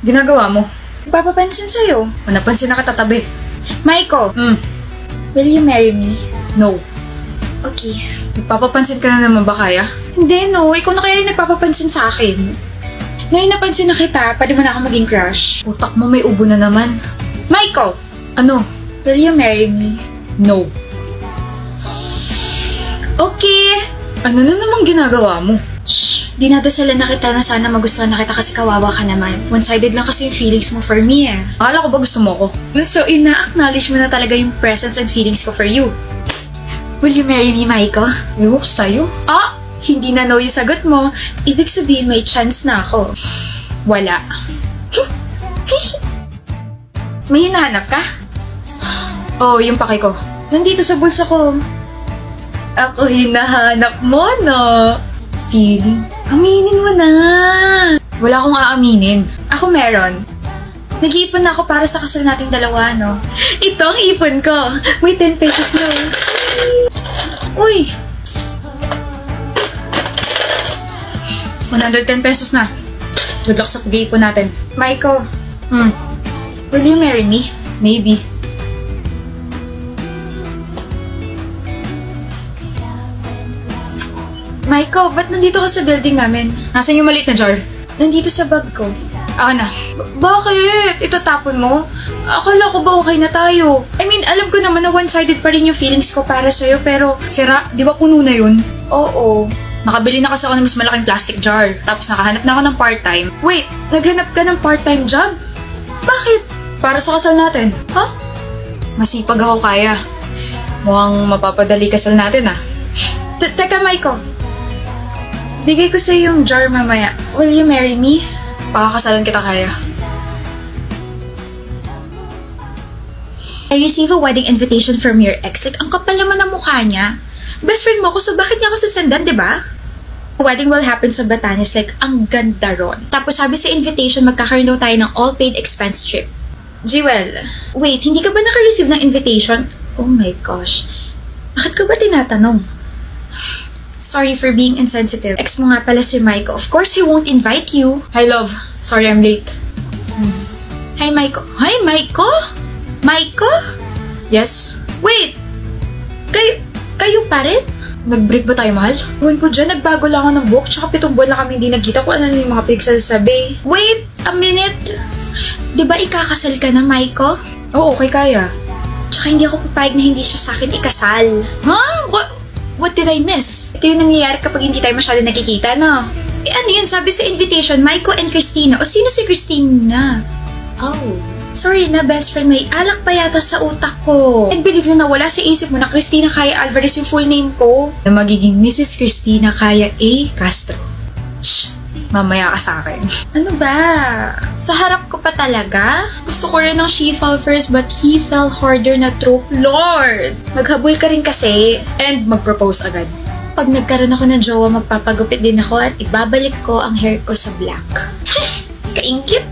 Ginagawa mo? Papapansin sa'yo. O napansin na katatabi? Maiko, Hmm, will you marry me? no. Okay. Nagpapapansin ka na naman ba kaya? Hindi, no. Ikaw na kaya yung nagpapapansin sa akin. Ngayon napansin na kita, pwede mo na ako maging crush. Utak mo may ubo na naman. Maiko, Ano? will you marry me? No. Okay. Ano na namang ginagawa mo? Shh. Dinadasalan na kita na sana magustuhan na kita kasi kawawa ka naman. One-sided lang kasi yung feelings mo for me eh. Akala ko ba gusto mo ko? So, ina-acknowledge mo na talaga yung presence and feelings ko for you. Will you marry me, Maiko? Ewan ko sa'yo. Ah! Hindi na no yung sagot mo. Ibig sabihin may chance na ako. Wala. May hinahanap ka? Oh, yung pake ko. Nandito sa bulsa ko. Ako hinahanap mo, no? Feeling? Aminin mo na! Wala akong aaminin. Ako meron. Nag-iipon na ako para sa kasal nating dalawa, no? Ito ang ipon ko. May 10 pesos na. Uy! 110 pesos na. Good luck sa pag-iipon natin. Maiko, Hmm, will you marry me? maybe. Maiko, ba't nandito ka sa building namin? Nasaan yung maliit na jar? Nandito sa bag ko. Ako na. Bakit? Itatapon mo? Akala ko ba okay na tayo? I mean, alam ko naman na one-sided pa rin yung feelings ko para sa'yo, pero... Sira, di ba puno na yun? Oo. Nakabili na kasi ako ng mas malaking plastic jar. Tapos nakahanap na ako ng part-time. Wait, naghanap ka ng part-time job? Bakit? Para sa kasal natin. Ha? Masipag ako kaya. Mukhang mapapadali kasal natin ah. Teka, Maiko. Bigay ko sa'yo yung jar mamaya. Will you marry me? Pakakasalan kita kaya. I receive a wedding invitation from your ex. Like, ang kapal naman ng mukha niya. Best friend mo ako, so bakit niya ako sasandan, di ba? Wedding will happen sa Batanes. Like, ang ganda ron. Tapos sabi sa invitation, magkakaroon daw tayo ng all-paid expense trip. Jewel, wait, hindi ka ba naka-receive ng invitation? Oh my gosh. Bakit ka ba tinatanong? Sorry for being insensitive. Ex mo nga pala si Maiko. Of course, he won't invite you. Hi love, sorry I'm late. Hi, Maiko. Hi, Maiko? Maiko? Yes? Wait! Kayo pa rin? Nag-break ba tayo, mahal? Buwan ko dyan, nagbago lang ako ng book, tsaka 7 buwan na kami hindi nagkita kung ano yung mga pinagsasabi. Wait! A minute! Di ba ikakasal ka na, Maiko? Oo, okay kaya. Tsaka hindi ako papayag na hindi siya sa akin ikasal. Huh? What did I miss? Ito yung nangyayari kapag hindi tayo masyado nakikita, no? Eh ano yun? Sabi sa invitation, Maiko and Christina. O sino si Christina? Oh. Sorry na, best friend. May alak pa yata sa utak ko. And believe na nawala sa isip mo na Christina Kaya Alvarez yung full name ko. Na magiging Mrs. Christina Kaya A. Castro. Shh! Mamaya ka sa akin. Ano ba? Sa harap ko pa talaga? Gusto ko rin ng she fell first but he fell harder na trope. Lord! Maghabol ka rin kasi. And mag-propose agad. Pag nagkaroon ako ng jowa, magpapagupit din ako at ibabalik ko ang hair ko sa black. Kaingkit!